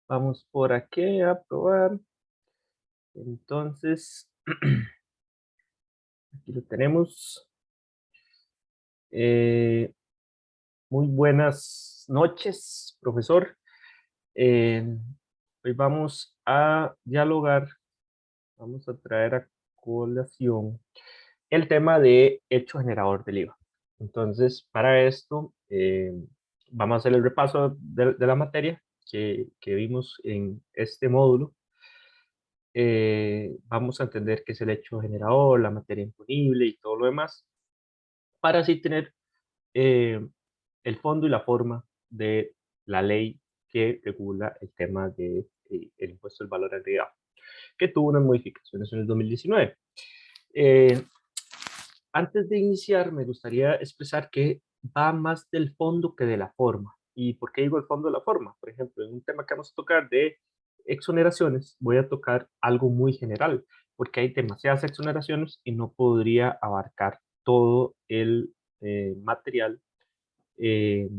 Vamos por aquí a probar. Entonces, aquí lo tenemos. Eh, Muy buenas noches, profesor. Eh, Hoy vamos a dialogar, vamos a traer a colación el tema de hecho generador del IVA. Entonces, para esto, vamos a hacer el repaso de la materia que vimos en este módulo. Vamos a entender qué es el hecho generador, la materia imponible y todo lo demás, para así tener eh, el fondo y la forma de la ley que regula el tema de el impuesto del valor agregado, que tuvo unas modificaciones en el 2019. Eh, Antes de iniciar, me gustaría expresar que va más del fondo que de la forma. ¿Y por qué digo el fondo de la forma? Por ejemplo, en un tema que vamos a tocar de exoneraciones, voy a tocar algo muy general, porque hay demasiadas exoneraciones y no podría abarcar todo el material eh,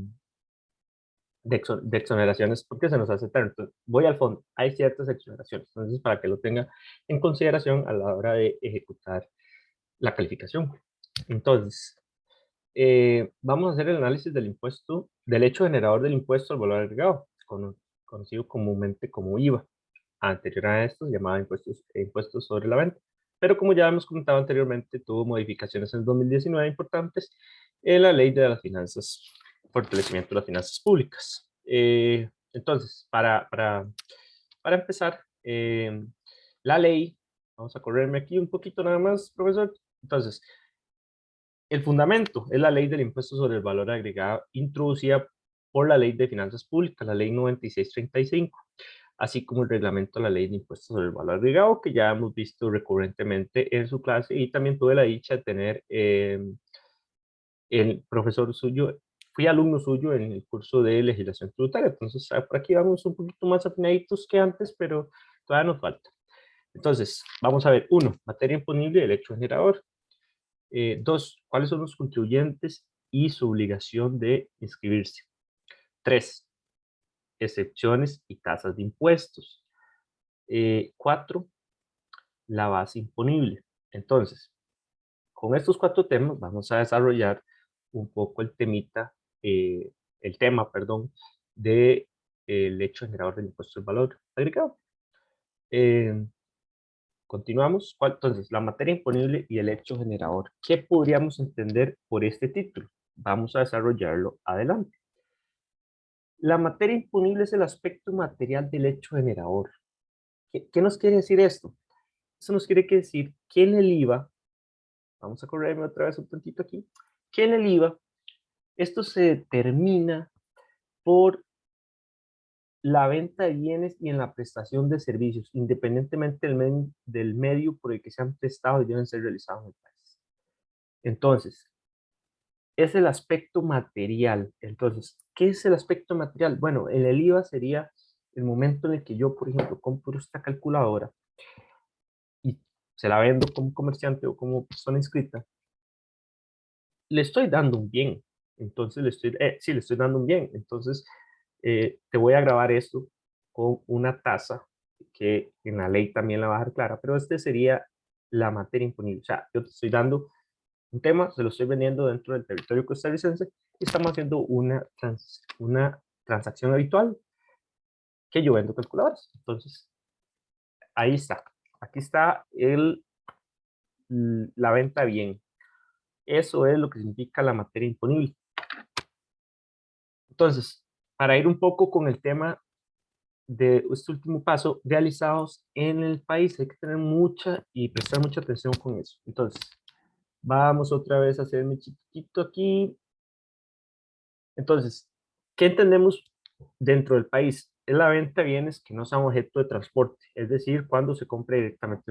de exoneraciones porque se nos hace eterno. Entonces, voy al fondo. Hay ciertas exoneraciones. Entonces, para que lo tenga en consideración a la hora de ejecutar la calificación. Entonces, vamos a hacer el análisis del impuesto, del hecho generador del impuesto al valor agregado, conocido comúnmente como IVA. Anterior a esto se llamaba impuestos sobre la venta. Pero como ya hemos comentado anteriormente, tuvo modificaciones en el 2019 importantes en la ley de las finanzas, fortalecimiento de las finanzas públicas. Entonces, para empezar, la ley, vamos a correrme aquí un poquito nada más, profesor. Entonces, el fundamento es la ley del impuesto sobre el valor agregado introducida por la ley de finanzas públicas, la ley 9635, así como el reglamento de la ley de impuestos sobre el valor agregado, que ya hemos visto recurrentemente en su clase y también tuve la dicha de tener el profesor suyo, fui alumno suyo en el curso de legislación tributaria, entonces por aquí vamos un poquito más afinaditos que antes, pero todavía nos falta. Entonces, vamos a ver, uno, materia imponible del hecho generador. Dos, ¿cuáles son los contribuyentes y su obligación de inscribirse? Tres, excepciones y tasas de impuestos. Cuatro, la base imponible. Entonces, con estos cuatro temas vamos a desarrollar un poco el tema, perdón, de el hecho generador del impuesto del valor agregado. Eh, Continuamos. Entonces, la materia imponible y el hecho generador. ¿Qué podríamos entender por este título? Vamos a desarrollarlo adelante. La materia imponible es el aspecto material del hecho generador. ¿Qué nos quiere decir esto? Eso nos quiere decir que en el IVA, vamos a correrme otra vez un tantito aquí, que en el IVA esto se determina por la venta de bienes y en la prestación de servicios, independientemente del medio por el que sean prestados y deben ser realizados en el país. Entonces, es el aspecto material. Entonces, ¿qué es el aspecto material? Bueno, en el IVA sería el momento en el que yo, por ejemplo, compro esta calculadora y se la vendo como comerciante o como persona inscrita, le estoy dando un bien. Entonces, sí, le estoy dando un bien. Entonces, te voy a grabar esto con una tasa que en la ley también la va a dejar clara, pero este sería la materia imponible. O sea, yo te estoy dando un tema, se lo estoy vendiendo dentro del territorio costarricense y estamos haciendo una transacción habitual que yo vendo calculadoras. Entonces, ahí está. Aquí está la venta bien. Eso es lo que significa la materia imponible. Entonces, para ir un poco con el tema de este último paso, realizados en el país, hay que tener mucha y prestar mucha atención con eso. Entonces, vamos otra vez a hacer mi chiquitito aquí. Entonces, ¿qué entendemos dentro del país? Es la venta de bienes que no sean objeto de transporte, es decir, cuando se compra directamente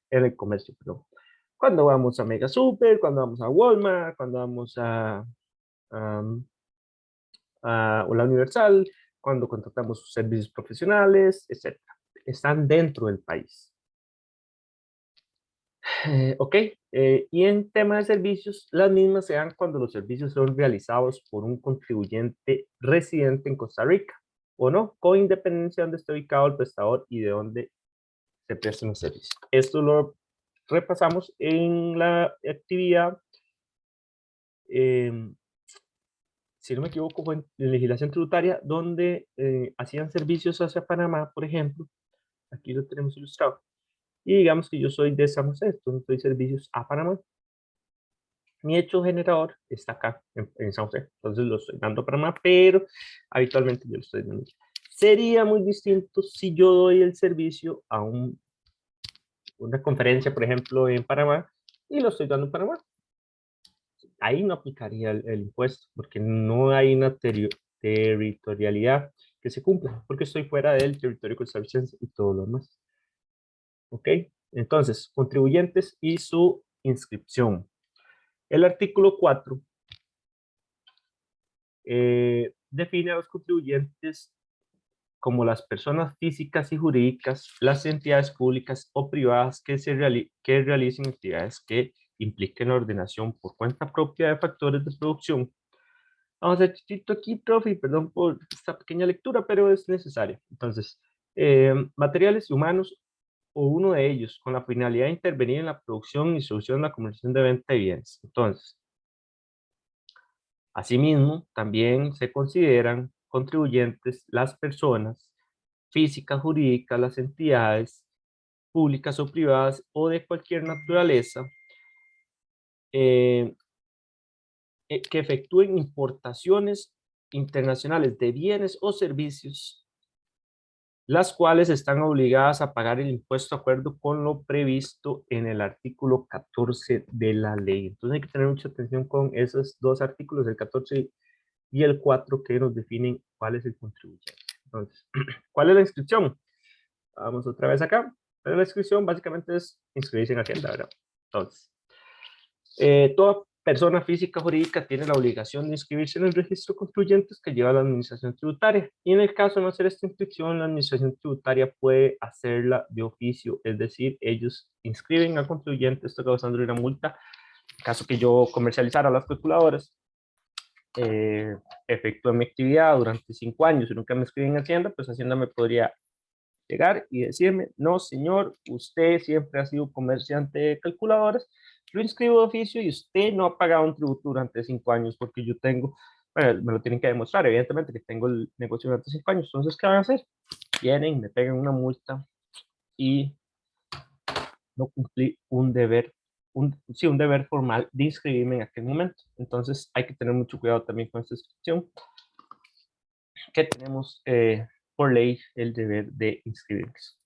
en el comercio, perdón. Cuando vamos a Mega Super, cuando vamos a Walmart, cuando vamos a, a la Universal, cuando contratamos servicios profesionales, etcétera. Están dentro del país. Ok, y en tema de servicios, las mismas se dan cuando los servicios son realizados por un contribuyente residente en Costa Rica o no, con independencia de dónde esté ubicado el prestador y de dónde se presten los servicios. Esto lo repasamos en la actividad, si no me equivoco, fue en legislación tributaria, donde hacían servicios hacia Panamá, por ejemplo. Aquí lo tenemos ilustrado. Y digamos que yo soy de San José, entonces doy servicios a Panamá. Mi hecho generador está acá, en San José, entonces lo estoy dando a Panamá, pero habitualmente yo lo estoy dando. Sería muy distinto si yo doy el servicio a una conferencia, por ejemplo, en Panamá, y lo estoy dando en Panamá. Ahí no aplicaría el impuesto, porque no hay una territorialidad que se cumpla, porque estoy fuera del territorio costarricense y todo lo demás. ¿Ok? Entonces, contribuyentes y su inscripción. El artículo 4 define a los contribuyentes como las personas físicas y jurídicas, las entidades públicas o privadas que realicen actividades que impliquen la ordenación por cuenta propia de factores de producción. Vamos a decir aquí, profe, perdón por esta pequeña lectura, pero es necesaria. Entonces, materiales y humanos o uno de ellos con la finalidad de intervenir en la producción y distribución, la comercialización de venta de bienes. Entonces, asimismo, también se consideran contribuyentes las personas físicas, jurídicas, las entidades públicas o privadas o de cualquier naturaleza eh, que efectúen importaciones internacionales de bienes o servicios, las cuales están obligadas a pagar el impuesto de acuerdo con lo previsto en el artículo 14 de la ley. Entonces hay que tener mucha atención con esos dos artículos, el 14 y el 4, que nos definen cuál es el contribuyente. Entonces, ¿cuál es la inscripción? Vamos otra vez acá. Pero la inscripción básicamente es inscribirse en Hacienda, ¿verdad? Entonces, toda persona física o jurídica tiene la obligación de inscribirse en el registro de contribuyentes que lleva la administración tributaria. Y en el caso de no hacer esta inscripción, la administración tributaria puede hacerla de oficio, es decir, ellos inscriben al contribuyente, esto causando una multa. En caso que yo comercializara las calculadoras, efectué mi actividad durante 5 años y nunca me inscribí en Hacienda, pues Hacienda me podría llegar y decirme, no señor, usted siempre ha sido comerciante de calculadoras, lo inscribo de oficio y usted no ha pagado un tributo durante 5 años porque yo tengo, bueno, me lo tienen que demostrar, evidentemente que tengo el negocio durante 5 años, entonces ¿qué van a hacer? Vienen, me pegan una multa y no cumplí un deber, sí, un deber formal de inscribirme en aquel momento. Entonces hay que tener mucho cuidado también con esta inscripción, que tenemos por ley el deber de inscribirnos.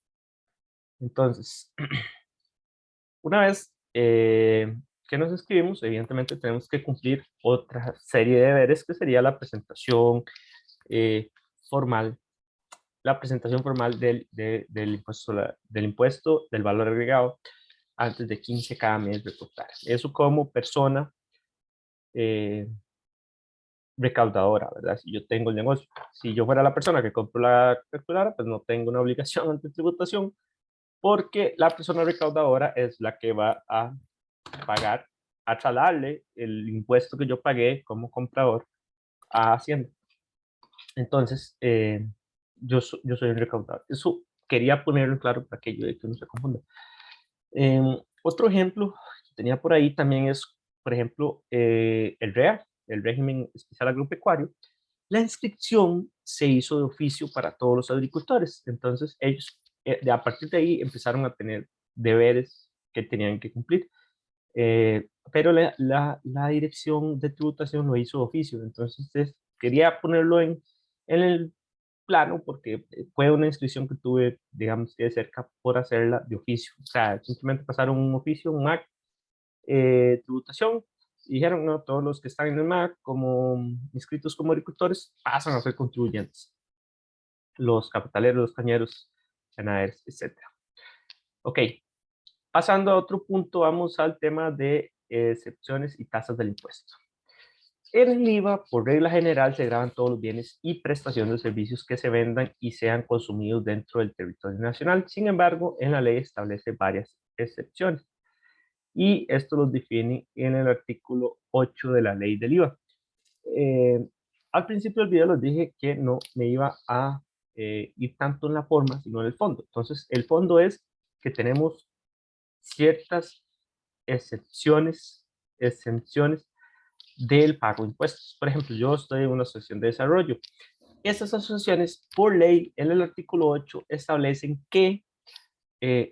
Entonces, una vez que nos inscribimos, evidentemente tenemos que cumplir otra serie de deberes, que sería la presentación eh, formal, del impuesto del valor agregado antes de 15 cada mes reportar. Eso como persona recaudadora, ¿verdad? Si yo tengo el negocio. Si yo fuera la persona que compró la calculadora, pues no tengo una obligación ante tributación, porque la persona recaudadora es la que va a pagar, a trasladarle el impuesto que yo pagué como comprador a Hacienda. Entonces, yo soy el recaudador. Eso quería ponerlo en claro para aquello de que no se confunda. Otro ejemplo que tenía por ahí también es, por ejemplo, el REA, el régimen especial agropecuario. La inscripción se hizo de oficio para todos los agricultores. Entonces, ellos, a partir de ahí, empezaron a tener deberes que tenían que cumplir. Pero la dirección de tributación lo hizo de oficio. Entonces, quería ponerlo en el plano porque fue una inscripción que tuve, digamos, que de cerca por hacerla de oficio. O sea, simplemente pasaron un oficio, un MAC, tributación, y dijeron, no, todos los que están en el MAC como inscritos como agricultores pasan a ser contribuyentes. Los capitaleros, los cañeros, ganaderos, etc. Ok, pasando a otro punto, vamos al tema de excepciones y tasas del impuesto. En el IVA, por regla general, se graban todos los bienes y prestaciones de servicios que se vendan y sean consumidos dentro del territorio nacional. Sin embargo, en la ley establece varias excepciones y esto los define en el artículo 8 de la ley del IVA. Al principio del video les dije que no me iba a ir tanto en la forma, sino en el fondo. Entonces, el fondo es que tenemos ciertas exenciones del pago de impuestos. Por ejemplo, yo estoy en una asociación de desarrollo. Estas asociaciones, por ley, en el artículo 8, establecen que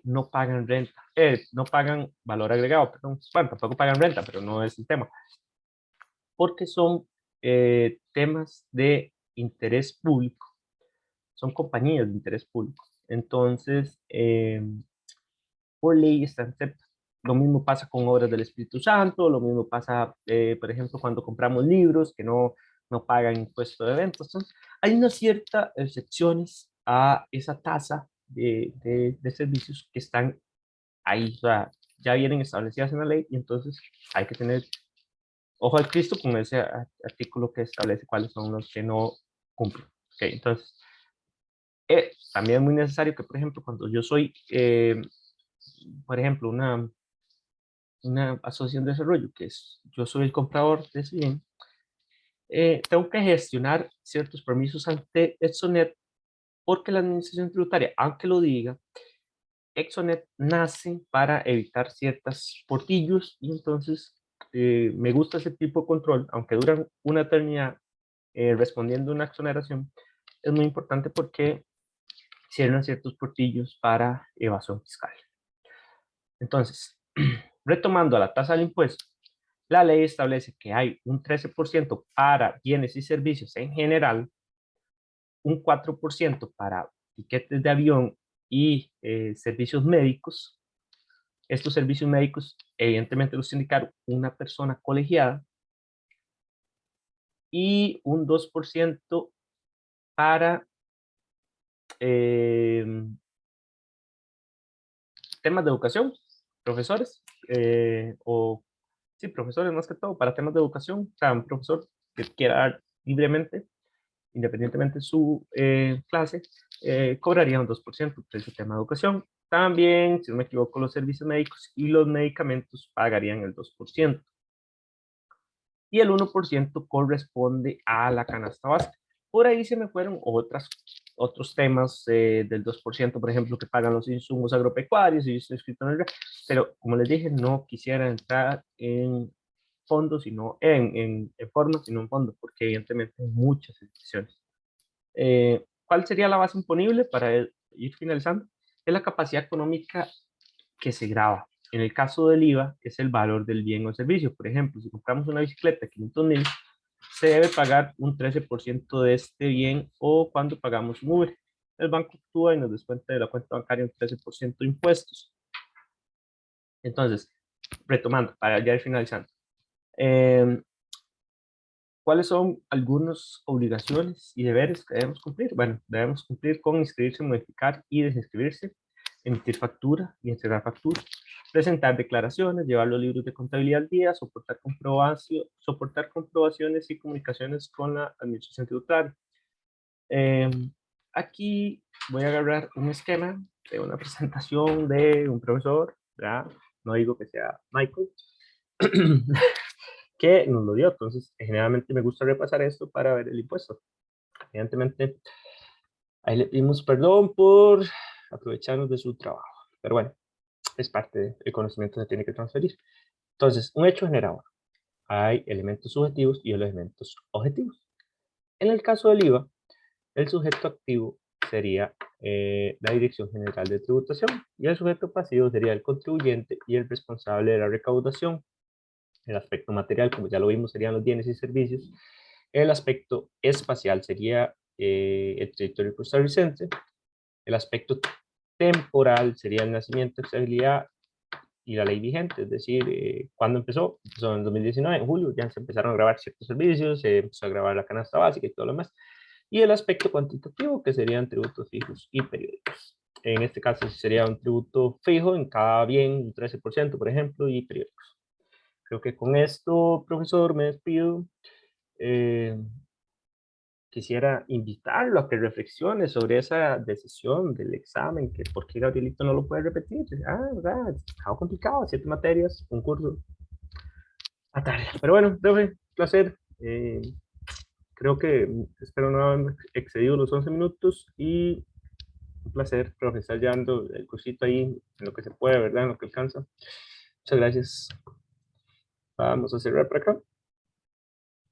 no pagan renta, no pagan valor agregado, perdón. Bueno, tampoco pagan renta, pero no es el tema, porque son temas de interés público, son compañías de interés público. Entonces, por ley están exentas. Lo mismo pasa con obras del Espíritu Santo, lo mismo pasa, por ejemplo, cuando compramos libros que no pagan impuesto de venta. Entonces, hay una cierta excepciones a esa tasa de servicios que están ahí, o sea, ya vienen establecidas en la ley y entonces hay que tener ojo al Cristo con ese artículo que establece cuáles son los que no cumplen. Okay, entonces, también es muy necesario que, por ejemplo, cuando yo soy, por ejemplo, una asociación de desarrollo, que es, yo soy el comprador de ese bien, tengo que gestionar ciertos permisos ante Exonet, porque la administración tributaria, aunque lo diga, Exonet nace para evitar ciertos portillos y entonces me gusta ese tipo de control, aunque duran una eternidad respondiendo a una exoneración, es muy importante porque cierran ciertos portillos para evasión fiscal. Entonces, retomando a la tasa del impuesto, la ley establece que hay un 13% para bienes y servicios en general, un 4% para tiquetes de avión y servicios médicos. Estos servicios médicos, evidentemente, los tiene que dar una persona colegiada, y un 2% para temas de educación, profesores, o sí, profesores más que todo, para temas de educación. O sea, un profesor que quiera dar libremente, independientemente de su clase, cobraría un 2% por ese tema de educación. También, si no me equivoco, los servicios médicos y los medicamentos pagarían el 2%. Y el 1% corresponde a la canasta básica. Por ahí se me fueron otros temas del 2%, por ejemplo, que pagan los insumos agropecuarios, y yo estoy escrito en el... Pero, como les dije, no quisiera entrar en fondo, sino en forma, sino en fondo, porque evidentemente hay muchas excepciones. ¿Cuál sería la base imponible para ir finalizando? Es la capacidad económica que se grava. En el caso del IVA, es el valor del bien o servicio. Por ejemplo, si compramos una bicicleta de 500,000, se debe pagar un 13% de este bien, o cuando pagamos un Uber, el banco actúa y nos descuenta de la cuenta bancaria un 13% de impuestos. Entonces, retomando, para ya ir finalizando, ¿cuáles son algunas obligaciones y deberes que debemos cumplir? Bueno, debemos cumplir con inscribirse, modificar y desinscribirse, emitir factura y entregar factura, presentar declaraciones, llevar los libros de contabilidad al día, soportar comprobaciones y comunicaciones con la administración tributaria. Aquí voy a agarrar un esquema de una presentación de un profesor, ¿verdad? No digo que sea Michael, que nos lo dio. Entonces, generalmente me gusta repasar esto para ver el impuesto. Evidentemente, ahí le pedimos perdón por aprovecharnos de su trabajo. Pero bueno, es parte del conocimiento que se tiene que transferir. Entonces, un hecho generador. Hay elementos subjetivos y elementos objetivos. En el caso del IVA, el sujeto activo sería la Dirección General de Tributación, y el sujeto pasivo sería el contribuyente y el responsable de la recaudación. El aspecto material, como ya lo vimos, serían los bienes y servicios. El aspecto espacial sería el territorio costarricense. El aspecto temporal sería el nacimiento, estabilidad y la ley vigente, es decir, ¿cuándo empezó? Empezó en 2019, en julio, ya se empezaron a grabar ciertos servicios, se empezó a grabar la canasta básica y todo lo demás. Y el aspecto cuantitativo, que serían tributos fijos y periódicos. En este caso sería un tributo fijo en cada bien, un 13%, por ejemplo, y periódicos. Creo que con esto, profesor, me despido. Eh, Quisiera invitarlo a que reflexione sobre esa decisión del examen, que por qué Gabrielito no lo puede repetir. ¿Verdad? Estaba complicado, 7 materias, un curso. Pero bueno, profe, placer. creo que espero no haber excedido los 11 minutos y un placer, profe, estar llevando el cursito ahí en lo que se puede, ¿verdad? En lo que alcanza. Muchas gracias. Vamos a cerrar por acá.